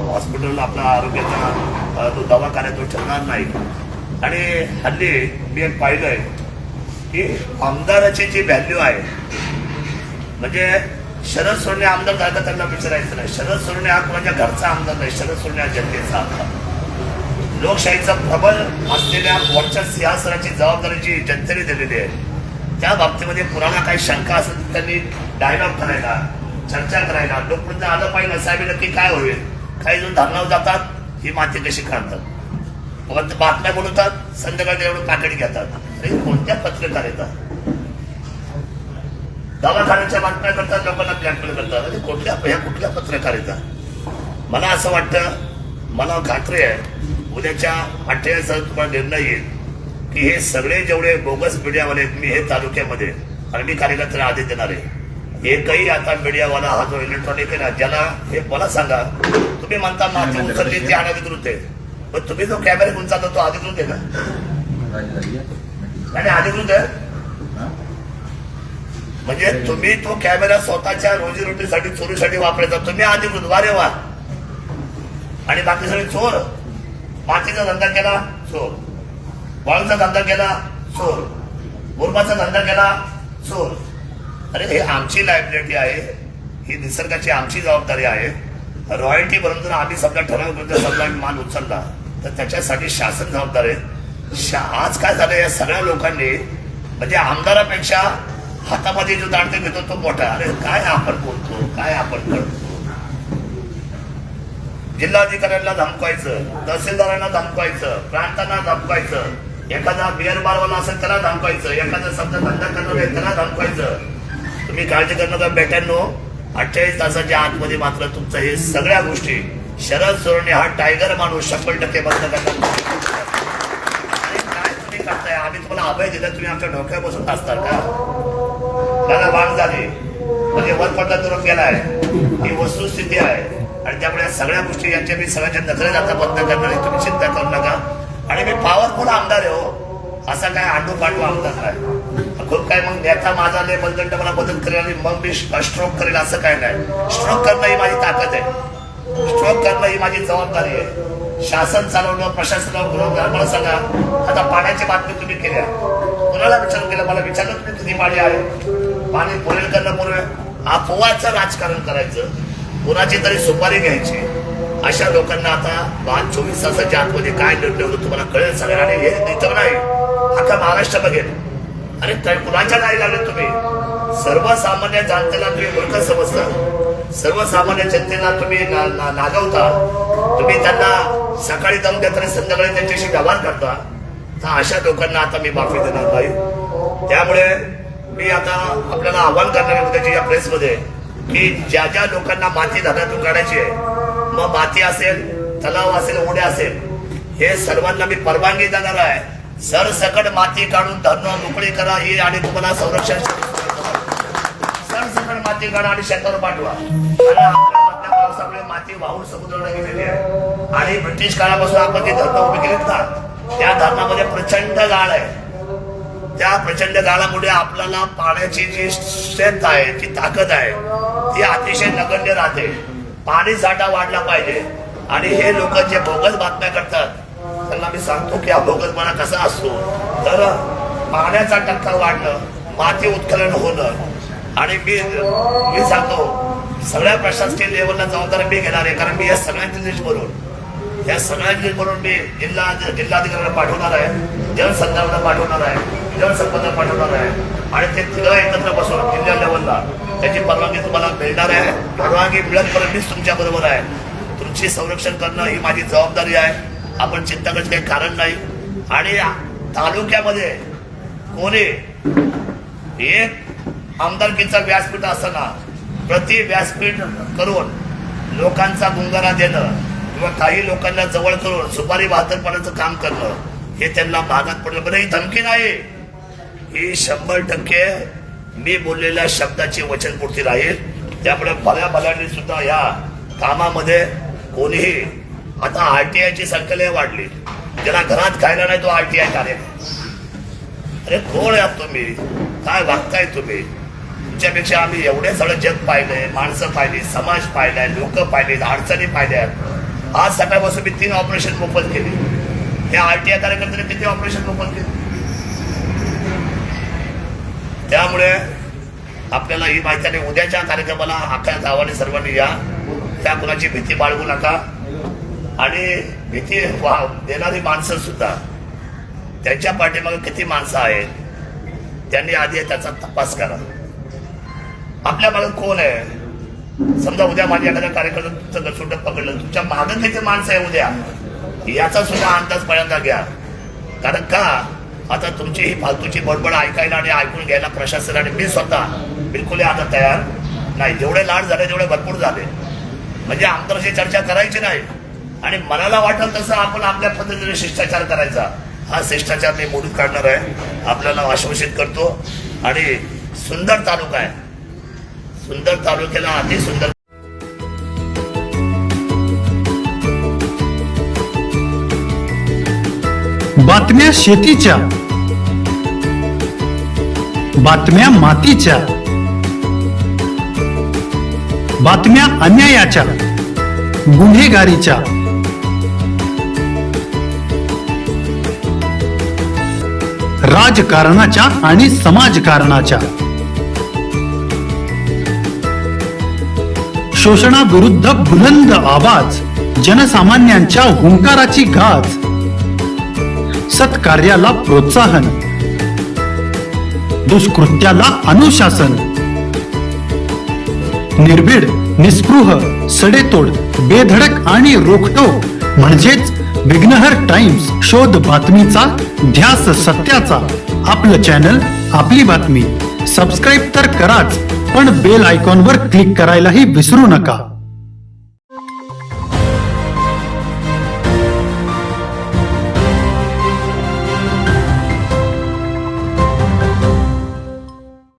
Hospital आपला आरोग्याचा तो दवाखान्यात तो ठेवणार नाही. आणि हल्ली मी एक पाहिलंय की आमदाराची जी व्हॅल्यू आहे, म्हणजे शरद सोनवणे आमदार झाला त्यांना विचारायचं नाही. शरद सोनवणे हा कोणाच्या घरचा आमदार नाही, शरद सोनवणे हा जनतेचा आमदार. लोकशाहीचा प्रबल असलेल्या वरच्या सिंहासनाची जबाबदारी जी जनतेने दिलेली आहे, त्या बाबतीमध्ये पुराणा काही शंका असेल तर त्यांनी डायलॉग करायला, चर्चा करायला, लोकपर्यंत आलं पाहिजे. साहेब नक्की काय होईल, काही जण धरणावर जातात, ही माती कशी काढतात, बातम्या बोलवतात, संध्याकाळी एवढं पाकिट घेतात. अरे कोणत्या पत्रकार येतात, दवाखान्याच्या बातम्या करतात, लोकांना ब्लॅकमेल करतात. अरे कुठल्या पत्रकार येतात. मला असं वाटतं, मला खात्री आहे उद्याच्या 28 तुम्हाला निर्णय येईल की हे सगळे जेवढे बोगस मीडियावाले आहेत, मी हे तालुक्यामध्ये आणि मी कार्यकर्त्याला आदेश देणार आहे, एकही आता मीडियावाला हा जो इलेक्ट्रॉनिक आहे ना, ज्याला हे मला सांगा, तुम्ही म्हणता माती उचलली ती अनधिकृत आहे, पण तुम्ही जो कॅमेरा घेऊन चालतो तो अधिकृत आहे का? आणि अधिकृत आहे म्हणजे तुम्ही तो कॅमेरा स्वतःच्या रोजीरोटीसाठी, चोरीसाठी वापरायचा, तुम्ही अधिकृत, वारे वा. आणि बाकी सगळे चोर. मातीचा धंदा केला चोर, वाळूचा धंदा केला चोर, मुरमाचा धंदा केला चोर. अरे हे आमची लायबिलिटी आहे, ही निसर्गाची आमची जबाबदारी आहे. रॉयल्टी भरून जर आम्ही समजा ठरवलं, समजा माल उचलला तर त्याच्यासाठी शासन जबाबदार आहे. आज काय झालं, या सगळ्या लोकांनी म्हणजे आमदारापेक्षा हातामध्ये जो दांडके घेतो तो मोठा. अरे काय आपण बोलतो, काय आपण करतो. जिल्हाधिकाऱ्यांना धमकायचं, तहसीलदारांना धमकायचं, प्रांतांना धमकायचं, एखादा बिअर बारवाला असेल त्याला धमकायचं, एखादा समजा धंदा करणार आहे त्याला धमकायचं. तुम्ही काळजी करू नका बेट्यांनो, 28 तासाच्या आतमध्ये मात्र तुमचं हे सगळ्या गोष्टी शरद सोनवणे हा टायगर माणूस 100% बंद करणार. आणि काय तुम्ही करताय, आम्ही तुम्हाला अभय दिलं, तुम्ही आमच्या डोक्यावर बसून असतात का? त्याला बाण झाली म्हणजे वरपडला दुरून गेलाय, ही वस्तुस्थिती आहे. आणि त्यामुळे या सगळ्या गोष्टी यांच्या मी सगळ्यांच्या नजरेत आता बंद करणार आहे, तुम्ही चिंता करू नका. आणि मी पॉवरफुल आमदार आहे हो, असा काय आंडू पांडू आमदार नाही. खूप काय मग नेता माझा लय बलदंड मला मदत करेल आणि मग मी स्ट्रोक करेल असं काय नाही. स्ट्रोक करणं ही माझी ताकद आहे, स्ट्रोक करणं ही माझी जबाबदारी आहे. शासन चालवणं, प्रशासनावर गुन्हा. मला सांगा, आता पाण्याची बातमी तुम्ही केल्या, कुणाला विचारून केलं? मला विचारलं तुम्ही किती पाणी आहे, पाणी पुरेल करणं पुरे अफवाचं राजकारण करायचं, कुणाची तरी सुपारी घ्यायची. अशा लोकांना आता 24 तासाच्या आतमध्ये काय निर्णय होतो तुम्हाला कळेल सगळ्यांना. आणि हे इथं नाही, अख्खा महाराष्ट्र बघेल. अरे काय कुणाच्या नाही लागले तुम्ही? सर्वसामान्य जनतेला तुम्ही मूर्ख समजता, सर्वसामान्य जनतेला तुम्ही नागवता, तुम्ही त्यांना सकाळी दम देता आणि संध्याकाळी त्यांच्याशी व्यवहार करता. तर अशा लोकांना आता मी माफी देणार नाही. त्यामुळे मी आता आपल्याला आव्हान करणार आहे उद्याच्या या प्रेसमध्ये की ज्या ज्या लोकांना माती धरणातून काढायची आहे, मग माती असेल, तलाव असेल, ओढे असेल, हे सर्वांना मी परवानगी देणार आहे. सरसकट माती काढून धरणं मोकळी करा ही, आणि तुम्हाला संरक्षण सरसकट माती काढा आणि शेतावर पाठवा. आणि आपल्या पावसामुळे माती वाहून समुद्राला गेलेली आहे. आणि ब्रिटिश काळापासून आपण जे धरणं उभी केलीत ना, त्या धरणामध्ये प्रचंड गाळ आहे. त्या प्रचंड गाळामुळे आपल्याला पाण्याची जी स्ट्रेंथ आहे, जी ताकद आहे, ती अतिशय नगण्य राहते. पाणी साठा वाढला पाहिजे. आणि हे लोक जे बोगस बातम्या करतात त्यांना मी सांगतो की हा बोगसपणा कसा असतो, तर पाण्याचा टक्का वाढणं, माती उत्खनन होणं. आणि मी सांगतो सगळ्या प्रशासकीय लेवलला जबाबदारी मी घेणार आहे, कारण मी या सगळ्यांची लिस्ट बनवून मी जिल्हाधिकाऱ्यांना पाठवणार आहे, जलसंधारणला पाठवणार आहे, जलसंपदा पाठवणार आहे. आणि ते तिघं एकत्र बसून जिल्हा लेवलला त्याची परवानगी तुम्हाला मिळणार आहे. परवानगी मिळतपर्यंत मीच तुमच्या बरोबर आहे. तुमची संरक्षण करणं ही माझी जबाबदारी आहे. आपण चिंता करायचं काही कारण नाही. आणि तालुक्यामध्ये कोणी एक आमदारकीचा व्यासपीठ असताना प्रति व्यासपीठ करून लोकांचा गुंगारा देणं किंवा काही लोकांना जवळ करून सुपारी बहादरपणाचं काम करणं हे त्यांना भागात पडलं. बरं, ही धमकी नाही, ही 100% मी बोललेल्या शब्दाची वचनपूर्ती राहील. त्यामुळे भल्याभल्याने सुद्धा या कामामध्ये कोणीही, आता RTIची संख्या लय वाढली, ज्याला घरात खायला नाही तो RTI कार्य. अरे कोण आहात तुम्ही, काय वागताय तुम्ही? तुमच्यापेक्षा आम्ही एवढे सगळं जग पाहिलंय, माणसं पाहिली, समाज पाहिलाय, लोक पाहिलेत, अडचणी पाहिल्यात. आज सकाळपासून मी 3 ऑपरेशन मोफत केली. त्या आरटीआय कार्यकर्त्यांनी किती ऑपरेशन मोफत केली? त्यामुळे आपल्याला ही माहिती आहे. उद्याच्या कार्यक्रमाला अख्ख्या गावाने सर्वांनी या. त्या कुणाची भीती बाळगू नका. आणि भीती देणारी माणसं सुद्धा, त्यांच्या पाठीमागे किती माणसं आहेत त्यांनी आधी त्याचा तपास करा. आपल्या मागे कोण आहे? समजा उद्या माझ्या एखाद्या कार्यक्रमात तुमचं गसुंड पकडलं, तुमच्या मागे किती माणसं आहे उद्या याचा सुद्धा अंदाज पहिल्यांदा घ्या. कारण का आता तुमची ही फालतूची बडबड ऐकायला आणि ऐकून घ्यायला प्रशासन आणि मी स्वतः बिलकुल आता तयार नाही. जेवढे लाड झाले तेवढे भरपूर झाले. म्हणजे आमदारशी चर्चा करायची नाही आणि मनाला वाटेल तसं आपण आपल्या पद्धतीने शिष्टाचार करायचा. हा शिष्टाचार मी मोडून काढणार आहे, आपल्याला आश्वासित करतो. आणि सुंदर तालुका आहे, सुंदर तालुक्याला अति सुंदर बातम्या शेतीच्या, बातम्या मातीच्या, बातम्या अन्यायाच्या, गुन्हेगारीच्या, राजकारणाच्या आणि समाजकारणाच्या, शोषणाविरुद्ध बुलंद आवाज, जनसामान्यांच्या हुंकाराची गाज, सत्कार्याला प्रोत्साहन, दुष्कृत्याला अनुशासन, निर्भीड, निस्पृह, सडेतोड, बेधडक आणि रोखटोक म्हणजेच विघ्नहर टाइम्स. शोध बातमीचा, ध्यास सत्याचा. आपलं चॅनल, आपली बातमी. सबस्क्राईब तर कराच, पण बेल आयकॉनवर क्लिक करायलाही विसरू नका.